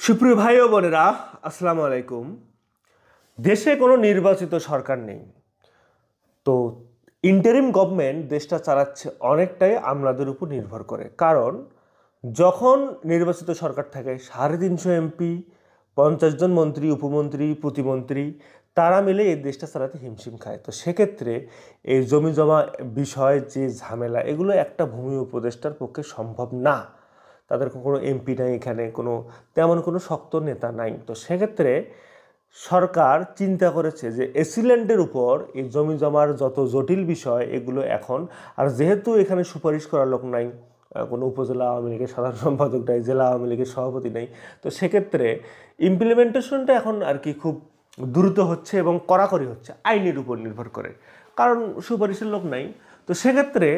সুপ্রিয় ভাই ও বোনেরা, আসসালামু আলাইকুম। দেশে কোনো নির্বাচিত সরকার নেই, তো ইন্টারিম গভর্নমেন্ট দেশটা চালাচ্ছে অনেকটাই আমলাদের উপর নির্ভর করে। কারণ যখন নির্বাচিত সরকার থাকে 350 এমপি, 50 জন মন্ত্রী, উপমন্ত্রী, প্রতিমন্ত্রী, তারা মিলে এই দেশটা চালাতে হিমশিম খায়। তো সেক্ষেত্রে এই জমি জমা বিষয় যে ঝামেলা, এগুলো একটা ভূমি উপদেষ্টার পক্ষে সম্ভব না। তাদের কোনো এমপি নাই, এখানে তেমন কোনো শক্ত নেতা নাই। তো সেক্ষেত্রে সরকার চিন্তা করেছে যে এসিল্যান্ডের উপর এই জমি জমার যত জটিল বিষয় এগুলো এখন, আর যেহেতু এখানে সুপারিশ করার লোক নাই, কোনো উপজেলা আওয়ামী লীগের সাধারণ সম্পাদক নাই, জেলা আওয়ামী লীগের সভাপতি নাই, তো সেক্ষেত্রে ইমপ্লিমেন্টেশনটা এখন আর কি খুব দ্রুত হচ্ছে এবং কড়াকড়ি হচ্ছে আইনের উপর নির্ভর করে, কারণ সুপারিশের লোক নাই। তো সেক্ষেত্রে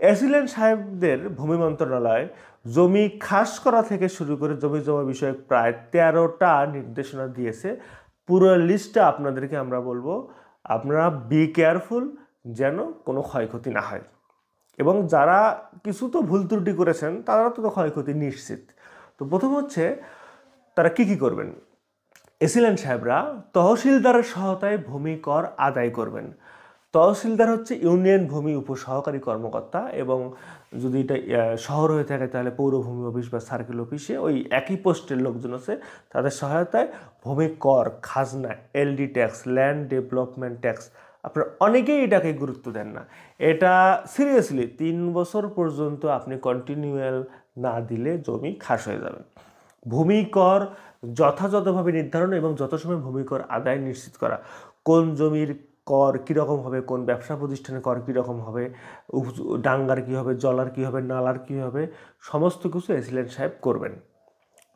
অ্যাসিল্যান্ড সাহেবদের ভূমি মন্ত্রণালয় জমি খাস করা থেকে শুরু করে জমি জমা বিষয়ে প্রায় 13টা নির্দেশনা দিয়েছে। পুরো লিস্টটা আপনাদেরকে আমরা বলবো, আপনারা বি কেয়ারফুল যেন কোনো ক্ষয়ক্ষতি না হয়, এবং যারা কিছু তো ভুল ত্রুটি করেছেন তারা তো ক্ষয়ক্ষতি নিশ্চিত। তো প্রথম হচ্ছে তারা কি করবেন। এসিল্যান্ড সাহেবরা তহসিলদারের সহায়তায় ভূমি কর আদায় করবেন। তহসিলদার হচ্ছে ইউনিয়ন ভূমি উপসহকারী কর্মকর্তা, এবং যদি এটা শহর হয়ে থাকে তাহলে পৌরভূমি অফিস বা সার্কেল অফিসে ওই একই পোস্টের লোকজন আছে, তাদের সহায়তায় ভূমি কর, খাজনা, এলডি ট্যাক্স, ল্যান্ড ডেভেলপমেন্ট ট্যাক্স, আপনারা অনেকেই এটাকে গুরুত্ব দেন না। এটা সিরিয়াসলি 3 বছর পর্যন্ত আপনি কন্টিনিউয়াল না দিলে জমি খাস হয়ে যাবে। ভূমি কর যথাযথভাবে নির্ধারণ এবং যত সময় ভূমি কর আদায় নিশ্চিত করা, কোন জমির কর কীরকম হবে, কোন ব্যবসা প্রতিষ্ঠানের কর কীরকম হবে, ডাঙ্গার কী হবে, জলার কী হবে, নালার কী হবে, সমস্ত কিছু এসিল্যান্ড সাহেব করবেন।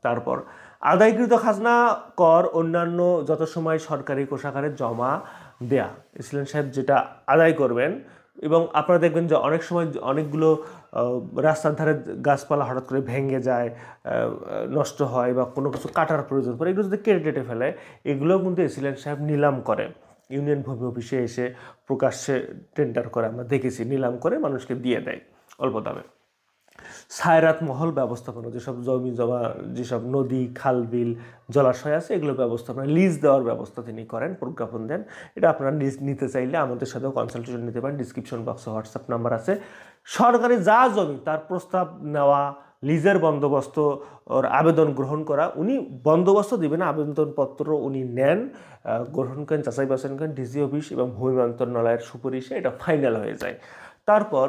তারপর আদায়কৃত খাজনা কর অন্যান্য যত সময় সরকারি কোষাগারে জমা দেয়া, এসিল্যান্ড সাহেব যেটা আদায় করবেন। এবং আপনারা দেখবেন যে অনেক সময় অনেকগুলো রাস্তার ধারে গাছপালা হঠাৎ করে ভেঙে যায়, নষ্ট হয়, বা কোনো কিছু কাটার প্রয়োজন পড়ে, এগুলো যদি কেটে ফেলে, এগুলোও কিন্তু এসিল্যান্ড সাহেব নিলাম করে, ইউনিয়ন ভূমি অফিসে এসে প্রকাশ্যে টেন্ডার করে, আমরা দেখেছি, নিলাম করে মানুষকে দিয়ে দেয় অল্প দামে। সায়রাত মহল ব্যবস্থাপনা, যেসব জমি জমা, যেসব নদী, খাল, বিল, জলাশয় আছে, এগুলো ব্যবস্থাপনা, লিজ দেওয়ার ব্যবস্থা তিনি করেন, প্রজ্ঞাপন দেন। এটা আপনারা লিজ নিতে চাইলে আমাদের সাথেও কনসালটেশন নিতে পারেন, ডিসক্রিপশন বক্সে হোয়াটসঅ্যাপ নাম্বার আছে। সরকারি যা জমি তার প্রস্তাব নেওয়া, লিজের বন্দোবস্ত ওর আবেদন গ্রহণ করা, উনি বন্দোবস্ত দিবেন, আবেদনপত্র উনি নেন, গ্রহণ করেন, যাচাই বাছাই করেন, ডিসি অফিস এবং ভূমি মন্ত্রণালয়ের সুপারিশে এটা ফাইনাল হয়ে যায়। তারপর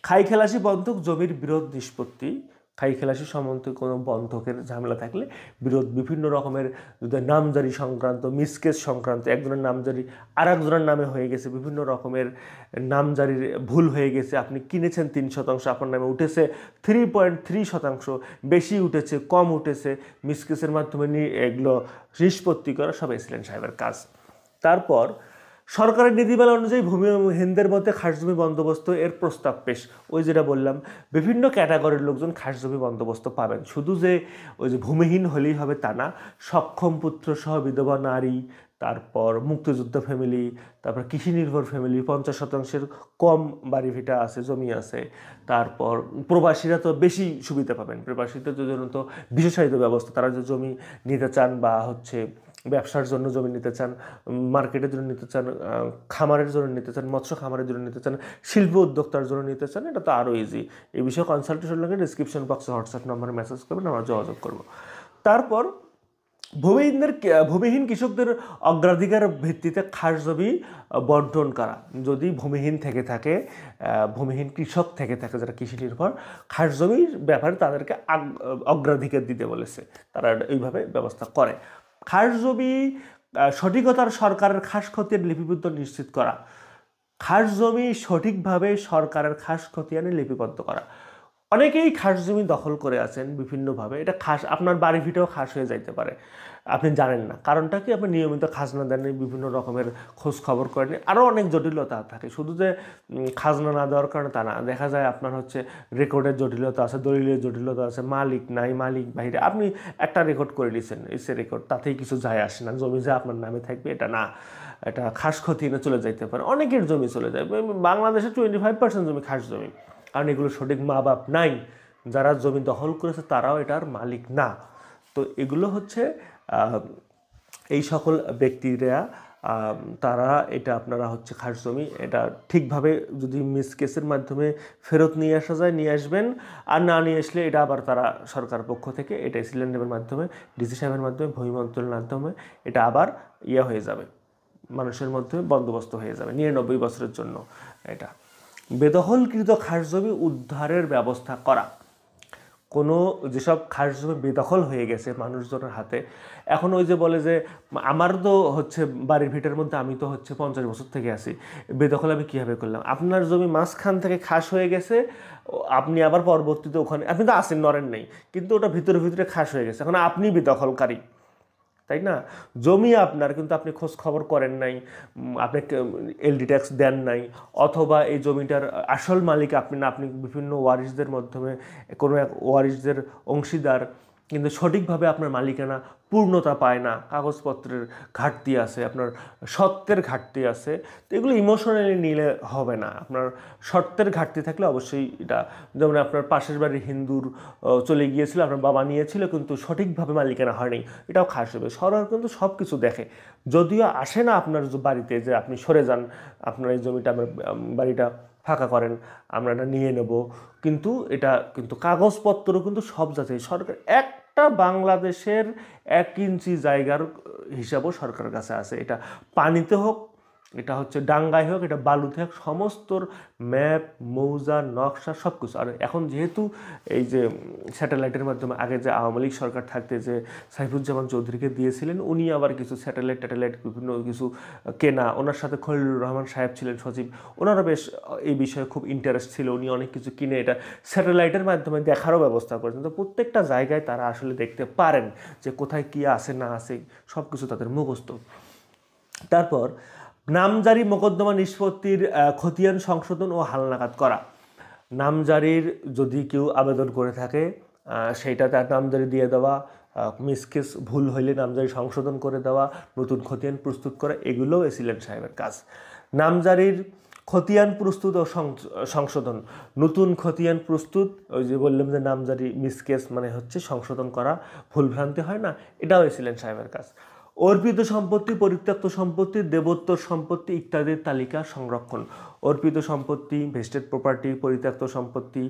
খাইখেলাসি বন্ধক জমির বিরোধ নিষ্পত্তি, খাইখেলাসি সম্বন্ধে কোনো বন্ধকের ঝামেলা থাকলে বিরোধ, বিভিন্ন রকমের যদি নামজারি সংক্রান্ত, মিসকেস সংক্রান্ত, একজনের নামজারি আর একজনের নামে হয়ে গেছে, বিভিন্ন রকমের নামজারির ভুল হয়ে গেছে, আপনি কিনেছেন 3%, আপনার নামে উঠেছে 3.3%, বেশি উঠেছে, কম উঠেছে, মিসকেসের মাধ্যমে এগুলো নিষ্পত্তি করা সব এসিল্যান্ড সাহেবের কাজ। তারপর সরকারের নীতিমালা অনুযায়ী ভূমিহীনদের মধ্যে খাস জমি বন্দোবস্ত এর প্রস্তাব পেশ, ওই যেটা বললাম, বিভিন্ন ক্যাটাগরির লোকজন খাস জমি বন্দোবস্ত পাবেন। শুধু যে ওই যে ভূমিহীন হলেই হবে তা না, সক্ষম পুত্র সহ বিধবা নারী, তারপর মুক্তিযুদ্ধ ফ্যামিলি, তারপর কৃষি নির্ভর ফ্যামিলি, 50% কম বাড়ি ভিটা আছে, জমি আছে, তারপর প্রবাসীরা তো বেশি সুবিধা পাবেন। প্রবাসীদের জন্য তো বিশেষায়িত ব্যবস্থা, তারা যে জমি নিতে চান বা হচ্ছে ব্যবসার জন্য জমি নিতে চান, মার্কেটের জন্য নিতে চান, খামারের জন্য নিতে চান, মৎস্য খামারের জন্য নিতে চান, শিল্প উদ্যোক্তার জন্য নিতে চান, এটা তো আরও ইজি। এই বিষয়ে কনসালটেশন লাগে, ডিসক্রিপশন বক্সে হোয়াটসঅ্যাপ নাম্বারে মেসেজ করবেন, আমরা যোগাযোগ করব। তারপর ভূমিহীন কৃষকদের অগ্রাধিকার ভিত্তিতে খাস জমি বন্টন করা, যদি ভূমিহীন থেকে থাকে, ভূমিহীন কৃষক থেকে থাকে যারা কৃষি নির্ভর, খাস জমির ব্যাপারে তাদেরকে অগ্রাধিকার দিতে বলেছে, তারা এইভাবে ব্যবস্থা করে। খাস জমি সঠিকতার সরকারের খাস খতিয়ান লিপিবদ্ধ নিশ্চিত করা, খাস জমি সঠিকভাবে সরকারের খাস খতিয়ানে লিপিবদ্ধ করা। অনেকেই খাস জমি দখল করে আছেন বিভিন্নভাবে, এটা খাস, আপনার বাড়ি ভিটেও খাস হয়ে যাইতে পারে, আপনি জানেন না কারণটা কি, আপনি নিয়মিত খাজনা দেননি, বিভিন্ন রকমের খোঁজ খবর করেনি, আরও অনেক জটিলতা থাকে। শুধু যে খাজনা না দেওয়ার কারণে তা না, দেখা যায় আপনার হচ্ছে রেকর্ডের জটিলতা আছে, দলিলের জটিলতা আছে, মালিক নাই, মালিক বাইরে, আপনি একটা রেকর্ড করে নিয়েছেন, এসে রেকর্ড, তাতেই কিছু যায় আসে না, জমি যে আপনার নামে থাকবে এটা না, এটা খাস খতিয়ানে চলে যাইতে পারে, অনেকের জমি চলে যায়। বাংলাদেশে 25% জমি খাস জমি, কারণ এগুলো সঠিক মা বাপ নাই, যারা জমি দখল করেছে তারাও এটার মালিক না। তো এগুলো হচ্ছে এই সকল ব্যক্তিরা তারা এটা আপনারা হচ্ছে খাস জমি এটা ঠিকভাবে যদি মিস কেসের মাধ্যমে ফেরত নিয়ে আসা যায় নিয়ে আসবেন, আর না নিয়ে আসলে এটা আবার তারা সরকার পক্ষ থেকে এটা সিলিন্ডারের মাধ্যমে ডিসি সাহেবের মাধ্যমে ভূমি মন্ত্রণালয়ের মাধ্যমে এটা আবার হয়ে যাবে, মানুষের মধ্যে বন্দোবস্ত হয়ে যাবে 99 বছরের জন্য। এটা বেদখলকৃত খাস জমি উদ্ধারের ব্যবস্থা করা। কোনো যেসব খাস জমি বেদখল হয়ে গেছে মানুষজনের হাতে, এখন ওই যে বলে যে আমার তো হচ্ছে বাড়ির ভিটের মধ্যে আমি তো হচ্ছে 50 বছর থেকে আছি, বেদখল আমি কীভাবে করলাম? আপনার জমি মাঝখান থেকে খাস হয়ে গেছে, আপনি আবার পরবর্তীতে ওখানে আপনি তো আসেন নড়েন নেই, কিন্তু ওটা ভিতরে ভিতরে খাস হয়ে গেছে, এখন আপনি বেদখলকারী, তাই না? জমি আপনার, কিন্তু আপনি খোঁজ খবর করেন নাই, আপনি এলডি ট্যাক্স দেন নাই, অথবা এই জমিটার আসল মালিক আপনি না, আপনি বিভিন্ন ওয়ারিশদের মাধ্যমে কোনো এক ওয়ারিশদের অংশীদার, কিন্তু সঠিকভাবে আপনার মালিকানা পূর্ণতা পায় না, কাগজপত্রের ঘাটতি আছে, আপনার সত্ত্বের ঘাটতি আছে। তো এগুলো ইমোশনালি নিলে হবে না, আপনার সত্ত্বের ঘাটতি থাকলে অবশ্যই এটা, যেমন আপনার পাশের বাড়ির হিন্দুর চলে গিয়েছিল, আপনার বাবা নিয়েছিল কিন্তু সঠিকভাবে মালিকানা হয়নি, এটাও খাস হবে। সরকার কিন্তু সব কিছু দেখে, যদিও আসে না আপনার বাড়িতে যে আপনি সরে যান, আপনার এই জমিটা আমার বাড়িটা ফাঁকা করেন, আমরা এটা নিয়ে নেব, কিন্তু এটা কিন্তু কাগজপত্র কিন্তু সব যাচাই সরকার, একটা বাংলাদেশের 1 ইঞ্চি জায়গার হিসাবও সরকারের কাছে আছে, এটা পানিতে হোক, এটা হচ্ছে ডাঙ্গায় হোক, এটা বালুতে হোক, সমস্তর ম্যাপ মৌজা নকশা সব কিছু। আর এখন যেহেতু এই যে স্যাটেলাইটের মাধ্যমে, আগে যে আওয়ামী লীগ সরকার থাকতে যে সাইফুজ্জামান চৌধুরীকে দিয়েছিলেন, উনি আবার কিছু স্যাটেলাইট বিভিন্ন কিছু কেনা, ওনার সাথে খলিলুর রহমান সাহেব ছিলেন সচিব, ওনারও বেশ এই বিষয়ে খুব ইন্টারেস্ট ছিল, উনি অনেক কিছু কিনে এটা স্যাটেলাইটের মাধ্যমে দেখারও ব্যবস্থা করেছেন। তো প্রত্যেকটা জায়গায় তারা আসলে দেখতে পারেন যে কোথায় কী আছে না আছে, সব কিছু তাদের মুখস্থ। তারপর নামজারি মোকদ্দমা নিষ্পত্তির খতিয়ান সংশোধন ও হালনাগাদ করা। নামজারির যদি কেউ আবেদন করে থাকে সেইটা তার নামজারি দিয়ে দেওয়া, মিসকেস ভুল হইলে নামজারি সংশোধন করে দেওয়া, নতুন খতিয়ান প্রস্তুত করা, এগুলোও এসিলেন্ট সাহেবের কাজ। নামজারির খতিয়ান প্রস্তুত ও সংশোধন, নতুন খতিয়ান প্রস্তুত, ওই যে বললাম যে নামজারি মিসকেস মানে হচ্ছে সংশোধন করা, ভুলভ্রান্তি হয় না, এটাও এসিলেন্ট সাহেবের কাজ। অর্পিত সম্পত্তি, পরিত্যক্ত সম্পত্তি, দেবোত্তর সম্পত্তি ইত্যাদির তালিকা সংরক্ষণ। অর্পিত সম্পত্তি, ভেস্টেড প্রপার্টি, পরিত্যক্ত সম্পত্তি,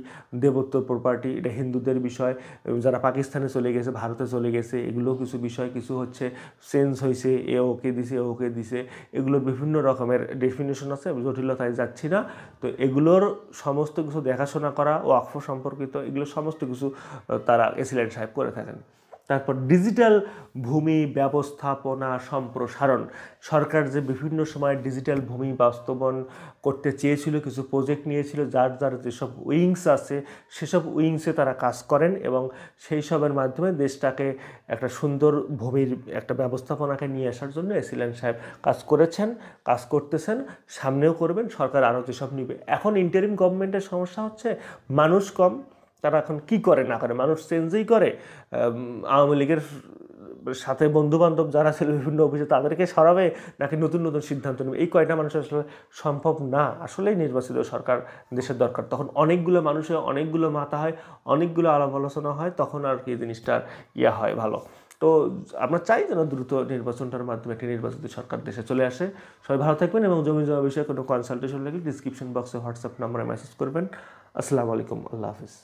দেবোত্তর প্রপার্টি, এটা হিন্দুদের বিষয়, যারা পাকিস্তানে চলে গেছে, ভারতে চলে গেছে, এগুলো কিছু বিষয়, কিছু হচ্ছে চেঞ্জ হয়েছে, ওকে দিছে ওকে দিছে, এগুলোর বিভিন্ন রকমের ডেফিনেশন আছে, জটিলতায় যাচ্ছি না। তো এগুলোর সমস্ত কিছু দেখাশোনা করা, ওয়াকফ সম্পর্কিত এগুলো সমস্ত কিছু তারা এসিলেন্ট সাহেব করে থাকেন। তারপর ডিজিটাল ভূমি ব্যবস্থাপনা সম্প্রসারণ, সরকার যে বিভিন্ন সময় ডিজিটাল ভূমি বাস্তবায়ন করতে চেয়েছিল, কিছু প্রজেক্ট নিয়েছিল, যার যার যেসব উইংস আছে সেসব উইংসে তারা কাজ করেন, এবং সেই সবের মাধ্যমে দেশটাকে একটা সুন্দর ভূমির একটা ব্যবস্থাপনাকে নিয়ে আসার জন্য এসিলেন্ট সাহেব কাজ করেছেন, কাজ করতেছেন, সামনেও করবেন। সরকার আরও যেসব নিবে। এখন ইন্টারিম গভর্নমেন্টের সমস্যা হচ্ছে মানুষ কম, তারা এখন কি করে না করে, মানুষ চেঞ্জই করে, আওয়ামী লীগের সাথে বন্ধুবান্ধব যারা ছিল বিভিন্ন অফিসে তাদেরকে সরাবে, নাকি নতুন নতুন সিদ্ধান্ত নেবে, এই কয়টা মানুষ আসলে সম্ভব না। আসলেই নির্বাচিত সরকার দেশের দরকার, তখন অনেকগুলো মানুষের অনেকগুলো মাথা হয়, অনেকগুলো আলাপ আলোচনা হয়, তখন আর কি জিনিসটার হয় ভালো। তো আমরা চাই যেন দ্রুত নির্বাচনটার মাধ্যমে একটি নির্বাচিত সরকার দেশে চলে আসে। সবাই ভালো থাকবেন, এবং জমি জমা বিষয়ে কোনো কনসালটেশন লাগলে ডিসক্রিপশন বক্সে হোয়াটসঅ্যাপ নাম্বারে মেসেজ করবেন। আসসালামু আলাইকুম, আল্লাহ হাফিজ।